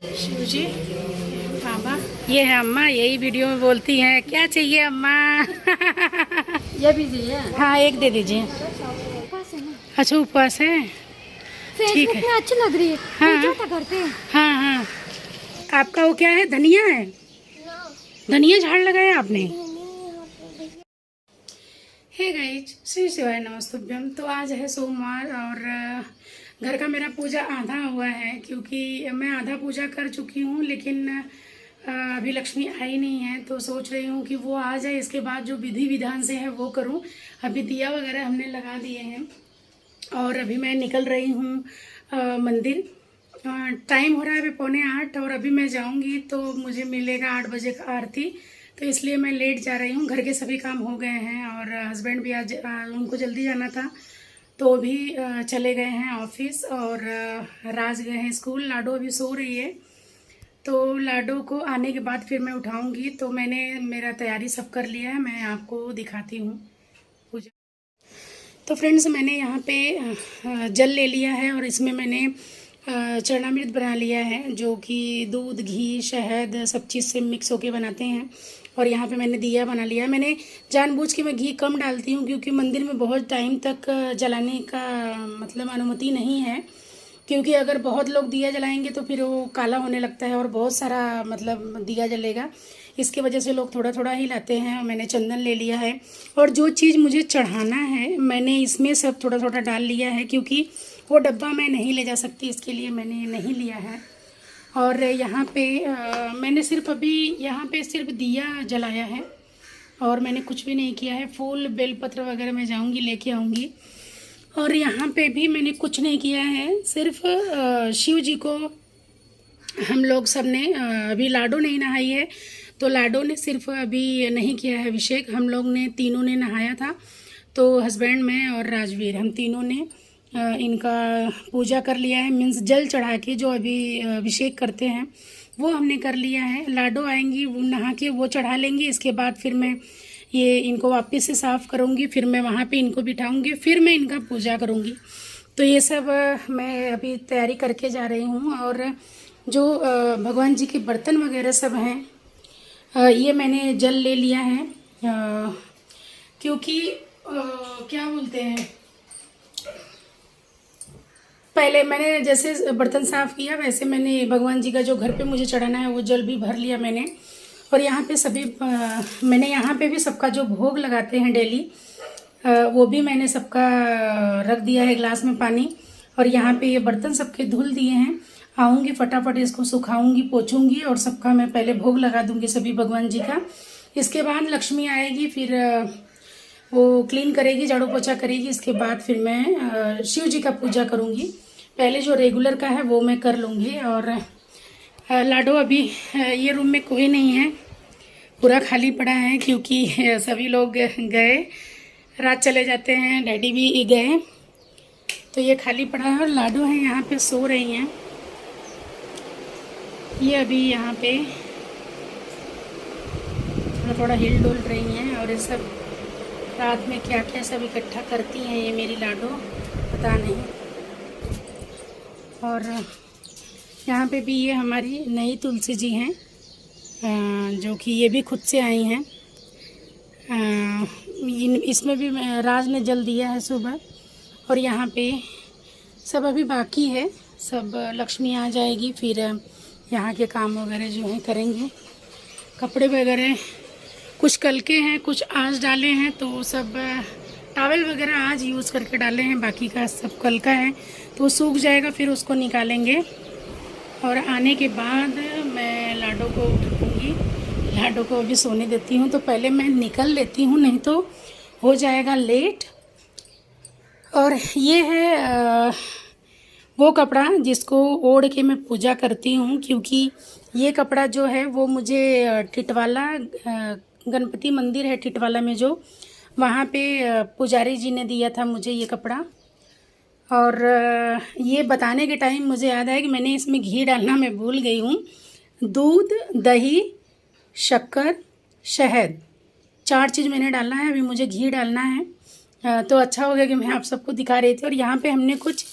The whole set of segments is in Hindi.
शिव जी, बाबा, ये है अम्मा, यही वीडियो में बोलती हैं क्या चाहिए अम्मा। ये भी चाहिए। हाँ, एक दे दीजिए। उपवास है ना, अच्छा, उपवास है, ठीक फेसबुक है। में अच्छी लग रही है। हाँ पूजा तो करते हैं। हाँ हाँ, आपका वो क्या है, धनिया है? धनिया झाड़ लगाया आपने? हे गाइज, श्री शिवाय नमस्तुभ्यम। तो आज है सोमवार और घर का मेरा पूजा आधा हुआ है, क्योंकि मैं आधा पूजा कर चुकी हूँ, लेकिन अभी लक्ष्मी आई नहीं है। तो सोच रही हूँ कि वो आ जाए, इसके बाद जो विधि विधान से है वो करूँ। अभी दिया वगैरह हमने लगा दिए हैं और अभी मैं निकल रही हूँ मंदिर। टाइम हो रहा है अभी 7:45 और अभी मैं जाऊँगी तो मुझे मिलेगा 8 बजे का आरती। तो इसलिए मैं लेट जा रही हूँ। घर के सभी काम हो गए हैं और हस्बैंड भी आज उनको जल्दी जाना था तो भी चले गए हैं ऑफिस, और राज गए हैं स्कूल। लाडो अभी सो रही है, तो लाडो को आने के बाद फिर मैं उठाऊंगी। तो मैंने मेरा तैयारी सब कर लिया है, मैं आपको दिखाती हूँ पूजा। तो फ्रेंड्स, मैंने यहाँ पे जल ले लिया है और इसमें मैंने चरणामृत बना लिया है, जो कि दूध, घी, शहद सब चीज़ से मिक्स होके बनाते हैं। और यहाँ पे मैंने दिया बना लिया। मैंने जानबूझ के मैं घी कम डालती हूँ, क्योंकि मंदिर में बहुत टाइम तक जलाने का मतलब अनुमति नहीं है। क्योंकि अगर बहुत लोग दिया जलाएंगे तो फिर वो काला होने लगता है और बहुत सारा मतलब दिया जलेगा। इसकी वजह से लोग थोड़ा थोड़ा ही लाते हैं। और मैंने चंदन ले लिया है और जो चीज़ मुझे चढ़ाना है मैंने इसमें सब थोड़ा थोड़ा डाल लिया है, क्योंकि वो डब्बा मैं नहीं ले जा सकती, इसके लिए मैंने नहीं लिया है। और यहाँ पे मैंने सिर्फ अभी यहाँ पे सिर्फ दिया जलाया है और मैंने कुछ भी नहीं किया है। फूल बेलपत्र वगैरह मैं जाऊँगी लेके आऊँगी। और यहाँ पे भी मैंने कुछ नहीं किया है, सिर्फ शिव जी को हम लोग सब ने अभी लाडो नहीं नहाई है तो लाडो ने सिर्फ अभी नहीं किया है अभिषेक। हम लोग ने तीनों ने नहाया था, तो हस्बैंड, मैं और राजवीर, हम तीनों ने इनका पूजा कर लिया है। मीन्स जल चढ़ा के जो अभी अभिषेक करते हैं वो हमने कर लिया है। लाडो आएंगी, वो नहा के वो चढ़ा लेंगी। इसके बाद फिर मैं ये इनको वापस से साफ़ करूँगी, फिर मैं वहाँ पे इनको बिठाऊँगी, फिर मैं इनका पूजा करूँगी। तो ये सब मैं अभी तैयारी करके जा रही हूँ। और जो भगवान जी के बर्तन वगैरह सब हैं, ये मैंने जल ले लिया है, क्योंकि क्या बोलते हैं, पहले मैंने जैसे बर्तन साफ़ किया वैसे मैंने भगवान जी का जो घर पे मुझे चढ़ाना है वो जल भी भर लिया मैंने। और यहाँ पे सभी मैंने यहाँ पे भी सबका जो भोग लगाते हैं डेली, वो भी मैंने सबका रख दिया है ग्लास में पानी। और यहाँ पे ये बर्तन सबके धुल दिए हैं। आऊँगी फटाफट इसको सुखाऊंगी, पोछूंगी और सबका मैं पहले भोग लगा दूंगी सभी भगवान जी का। इसके बाद लक्ष्मी आएगी, फिर वो क्लीन करेगी, झाड़ू पोछा करेगी। इसके बाद फिर मैं शिव जी का पूजा करूँगी। पहले जो रेगुलर का है वो मैं कर लूँगी। और लाडो अभी ये रूम में कोई नहीं है, पूरा खाली पड़ा है, क्योंकि सभी लोग गए, रात चले जाते हैं, डैडी भी गए, तो ये खाली पड़ा है। और लाडो है यहाँ पे सो रही हैं, ये अभी यहाँ पे थोड़ा थोड़ा हिल डुल रही हैं। और ये सब रात में क्या क्या सब इकट्ठा करती हैं ये मेरी लाडो, पता नहीं। और यहाँ पे भी ये हमारी नई तुलसी जी हैं, जो कि ये भी खुद से आई हैं। इसमें भी राज ने जल दिया है सुबह। और यहाँ पे सब अभी बाकी है, सब लक्ष्मी आ जाएगी फिर यहाँ के काम वगैरह जो है करेंगे। कपड़े वगैरह कुछ कल के हैं, कुछ आज डाले हैं, तो सब टॉवल वगैरह आज यूज़ करके डाले हैं, बाकी का सब कल का है, तो वो सूख जाएगा फिर उसको निकालेंगे। और आने के बाद मैं लाडो को उठाऊँगी, लाडो को अभी सोने देती हूँ। तो पहले मैं निकल लेती हूँ, नहीं तो हो जाएगा लेट। और ये है वो कपड़ा जिसको ओढ़ के मैं पूजा करती हूँ, क्योंकि ये कपड़ा जो है वो मुझे टिटवाला गणपति मंदिर है टिटवाला में, जो वहाँ पे पुजारी जी ने दिया था मुझे ये कपड़ा। और ये बताने के टाइम मुझे याद है कि मैंने इसमें घी डालना मैं भूल गई हूँ। दूध, दही, शक्कर, शहद, 4 चीज़ मैंने डालना है। अभी मुझे घी डालना है, तो अच्छा हो गया कि मैं आप सबको दिखा रही थी। और यहाँ पे हमने कुछ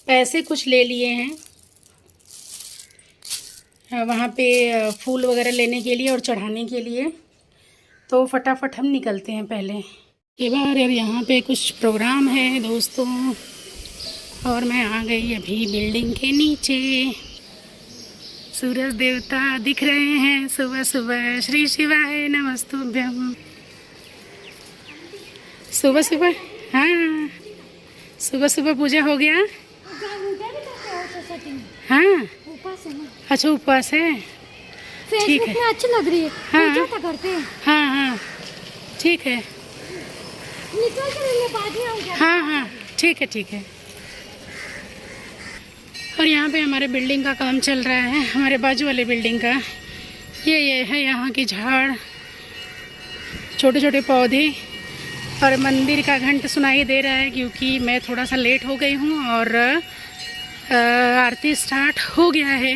पैसे कुछ ले लिए हैं, वहाँ पे फूल वगैरह लेने के लिए और चढ़ाने के लिए। तो फटाफट हम निकलते हैं पहले के बार। और यहाँ पे कुछ प्रोग्राम है दोस्तों, और मैं आ गई अभी बिल्डिंग के नीचे। सूरज देवता दिख रहे हैं सुबह सुबह। श्री शिवाय नमस्तुभ्यम। सुबह सुबह, हाँ सुबह सुबह पूजा हो गया। हाँ उपवास है ना। अच्छा उपवास है, ठीक फेसबुक है। में अच्छी लग रही है। हाँ। पूजा तो करते हैं। हाँ हाँ ठीक है। निकल कर ले, बाद में आऊँगा। हाँ हाँ ठीक है ठीक है। और यहाँ पे हमारे बिल्डिंग का काम चल रहा है, हमारे बाजू वाले बिल्डिंग का। ये है यहाँ की झाड़, छोटे छोटे पौधे, और मंदिर का घंट सुनाई दे रहा है क्योंकि मैं थोड़ा सा लेट हो गई हूँ और आरती स्टार्ट हो गया है।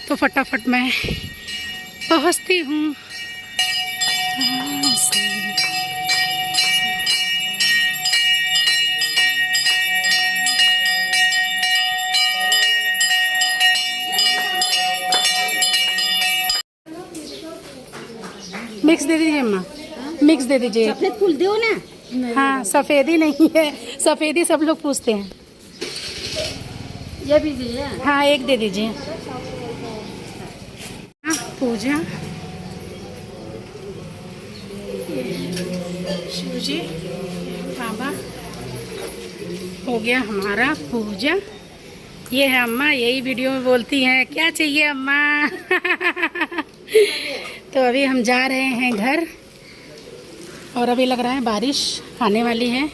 तो फटाफट मैं पहुँचती हूँ। मिक्स दे दीजिए अम्मा, मिक्स दे दीजिए। सफेद फूल दो ना। हाँ सफ़ेदी नहीं है, सफ़ेदी सब लोग पूछते हैं। ये भी दीजिए। हाँ एक दे दीजिए। हाँ, पूजा शिव जी बाबा, हो गया हमारा पूजा। ये है अम्मा, यही वीडियो में बोलती हैं क्या चाहिए अम्मा। तो अभी हम जा रहे हैं घर, और अभी लग रहा है बारिश आने वाली है,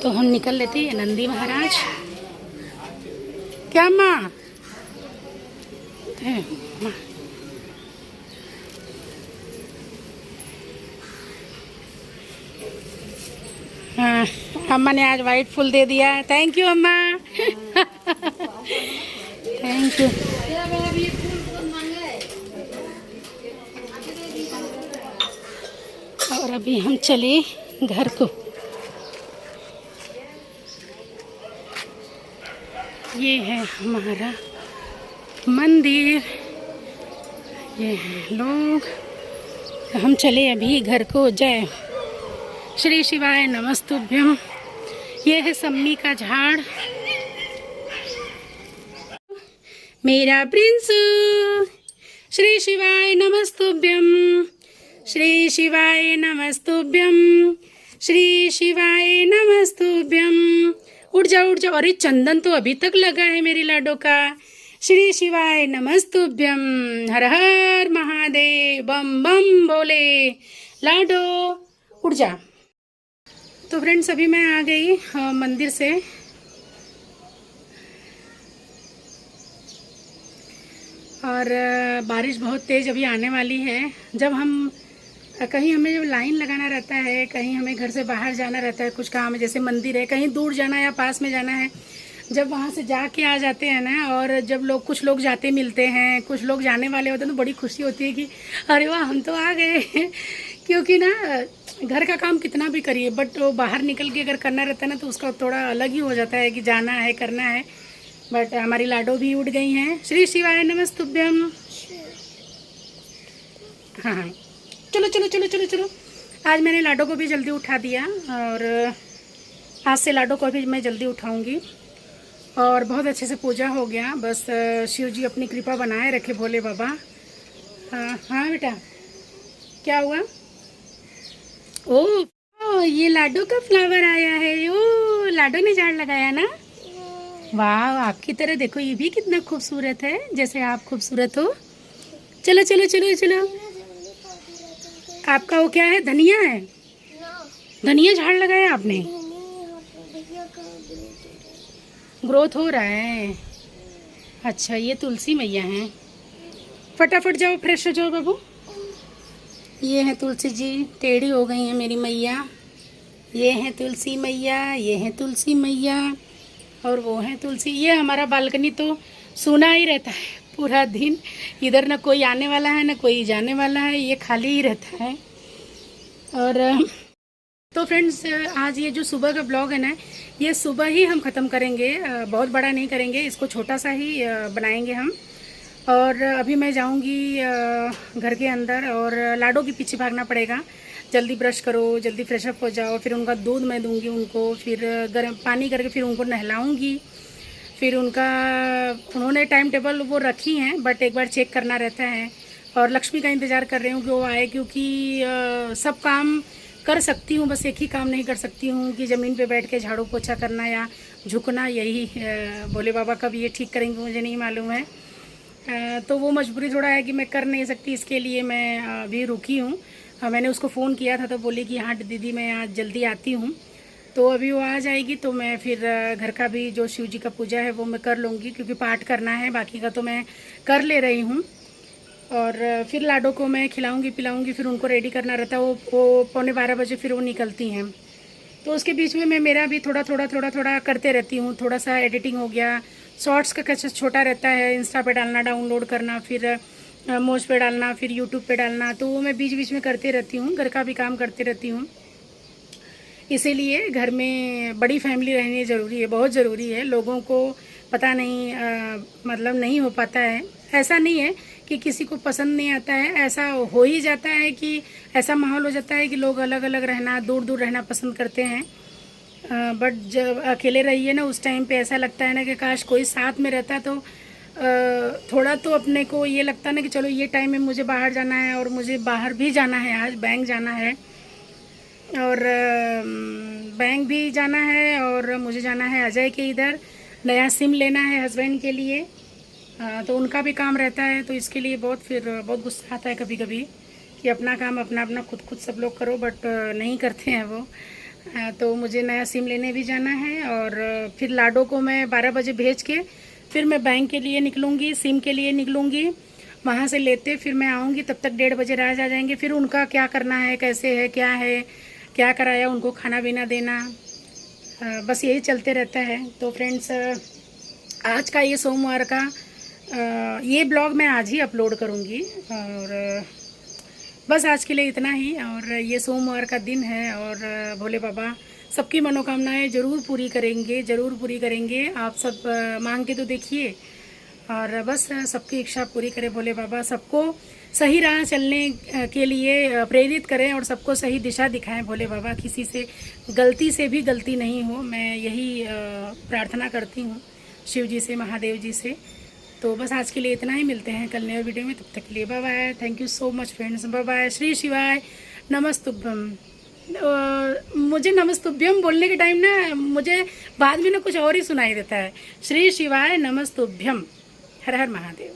तो हम निकल लेते हैं। नंदी महाराज क्या माँ है? हाँ अम्मा ने आज वाइट फूल दे दिया। थैंक यू अम्मा। Thank you. और अभी हम चले घर को। ये है हमारा मंदिर, ये हैं लोग। हम चले अभी घर को। जय श्री शिवाय नमस्तुभ्यम। ये है सम्मी का झाड़, मेरा प्रिंसू। श्री शिवाय नमस्तुभ्यम, श्री शिवाय नमस्तुभ्यम, श्री शिवाय नमस्तुभ्यम। उठ जाओ उठ जाओ। अरे चंदन तो अभी तक लगा है मेरी लाडो का। श्री शिवाय नमस्तुभ्यम, हर हर महादेव, बम बम बोले। लाडो उठ जा। तो फ्रेंड्स अभी मैं आ गई मंदिर से। और बारिश बहुत तेज़ अभी आने वाली है। जब हम कहीं हमें जब लाइन लगाना रहता है, कहीं हमें घर से बाहर जाना रहता है, कुछ काम है जैसे मंदिर है, कहीं दूर जाना या पास में जाना है, जब वहाँ से जाके आ जाते हैं ना, और जब लोग कुछ लोग जाते मिलते हैं, कुछ लोग जाने वाले होते हैं, तो बड़ी खुशी होती है कि अरे वाह हम तो आ गए। क्योंकि ना घर का काम कितना भी करिए, बट वो बाहर निकल के अगर करना रहता है ना, तो उसका थोड़ा अलग ही हो जाता है कि जाना है करना है। बट हमारी लाडो भी उठ गई हैं। श्री शिवाय नमस्तुभ्यम। हाँ हाँ चलो चलो चलो चलो चलो। आज मैंने लाडो को भी जल्दी उठा दिया, और आज से लाडो को भी मैं जल्दी उठाऊंगी। और बहुत अच्छे से पूजा हो गया। बस शिव जी अपनी कृपा बनाए रखे भोले बाबा। हाँ बेटा क्या हुआ? ओ ये लाडो का फ्लावर आया है। ओ लाडो ने झाड़ लगाया ना। वाह आपकी तरह देखो, ये भी कितना खूबसूरत है, जैसे आप खूबसूरत हो। चलो चलो चलो चलो। आपका वो क्या है? धनिया है? धनिया झाड़ लगाया आपने? ग्रोथ हो रहा है। अच्छा ये तुलसी मैया हैं। फटाफट जाओ फ्रेश हो जाओ बाबू। ये है तुलसी जी, टेढ़ी हो गई है मेरी मैया। ये है तुलसी मैया, ये है तुलसी मैया, और वो है तुलसी। ये हमारा बालकनी तो सूना ही रहता है पूरा दिन। इधर ना कोई आने वाला है ना कोई जाने वाला है, ये खाली ही रहता है। और तो फ्रेंड्स आज ये जो सुबह का ब्लॉग है ना, ये सुबह ही हम ख़त्म करेंगे। बहुत बड़ा नहीं करेंगे, इसको छोटा सा ही बनाएंगे हम। और अभी मैं जाऊंगी घर के अंदर और लाडो के पीछे भागना पड़ेगा। जल्दी ब्रश करो, जल्दी फ्रेश अप हो जाओ, फिर उनका दूध मैं दूंगी उनको, फिर गर्म पानी करके फिर उनको नहलाऊंगी। फिर उन्होंने टाइम टेबल वो रखी हैं, बट एक बार चेक करना रहता है। और लक्ष्मी का इंतज़ार कर रही हूँ कि वो आए, क्योंकि सब काम कर सकती हूँ, बस एक ही काम नहीं कर सकती हूँ कि ज़मीन पे बैठ के झाड़ू पोछा करना या झुकना। यही भोले बाबा कब ये ठीक करेंगे मुझे नहीं मालूम है। तो वो मजबूरी थोड़ा है कि मैं कर नहीं सकती, इसके लिए मैं अभी रुकी हूँ। मैंने उसको फ़ोन किया था तो बोली कि हाँ दीदी मैं आज जल्दी आती हूँ। तो अभी वो आ जाएगी तो मैं फिर घर का भी जो शिव जी का पूजा है वो मैं कर लूँगी, क्योंकि पाठ करना है, बाकी का तो मैं कर ले रही हूँ। और फिर लाडो को मैं खिलाऊंगी पिलाऊंगी, फिर उनको रेडी करना रहता है। वो 11:15 बजे फिर वो निकलती हैं। तो उसके बीच में मैं मेरा भी थोड़ा करते रहती हूँ। थोड़ा सा एडिटिंग हो गया, शॉर्ट्स का कैसे छोटा रहता है, इंस्टा पे डालना, डाउनलोड करना, फिर मोज पे डालना, फिर यूट्यूब पे डालना, तो वो मैं बीच बीच में करते रहती हूँ। घर का भी काम करते रहती हूँ। इसीलिए घर में बड़ी फैमिली रहनी ज़रूरी है, बहुत ज़रूरी है। लोगों को पता नहीं मतलब नहीं हो पाता है। ऐसा नहीं है कि किसी को पसंद नहीं आता है, ऐसा हो ही जाता है कि ऐसा माहौल हो जाता है कि लोग अलग अलग रहना, दूर दूर रहना पसंद करते हैं। बट जब अकेले रहिए ना, उस टाइम पे ऐसा लगता है ना कि काश कोई साथ में रहता, तो थोड़ा तो अपने को ये लगता है ना कि चलो ये टाइम में मुझे बाहर जाना है, और मुझे बाहर भी जाना है, आज बैंक जाना है, और बैंक भी जाना है, और मुझे जाना है अजय के इधर, नया सिम लेना है हस्बैंड के लिए। तो उनका भी काम रहता है, तो इसके लिए बहुत गुस्सा आता है कभी कभी कि अपना काम अपना खुद सब लोग करो, बट नहीं करते हैं वो। तो मुझे नया सिम लेने भी जाना है, और फिर लाडो को मैं 12 बजे भेज के फिर मैं बैंक के लिए निकलूँगी, सिम के लिए निकलूँगी। वहाँ से लेते फिर मैं आऊँगी, तब तक 1:30 बजे राज आ जाएंगे। फिर उनका क्या करना है, कैसे है, क्या कराया, उनको खाना पीना देना, बस यही चलते रहता है। तो फ्रेंड्स, आज का ये सोमवार का ये ब्लॉग मैं आज ही अपलोड करूँगी, और बस आज के लिए इतना ही। और ये सोमवार का दिन है, और भोले बाबा सबकी मनोकामनाएं ज़रूर पूरी करेंगे। आप सब मांग के तो देखिए, और बस सबकी इच्छा पूरी करे भोले बाबा। सबको सही राह चलने के लिए प्रेरित करें, और सबको सही दिशा दिखाएं भोले बाबा। किसी से गलती से भी गलती नहीं हो, मैं यही प्रार्थना करती हूँ शिव जी से, महादेव जी से। तो बस आज के लिए इतना ही, मिलते हैं कल नए वीडियो में, तब तक के लिए bye bye. Thank you so much friends, bye bye. Shri शिवाय नमस्तुभ्यम। मुझे नमस्तुभ्यम बोलने के टाइम ना, मुझे बाद में ना कुछ और ही सुनाई देता है। श्री शिवाय नमस्तुभ्यम। हर हर महादेव।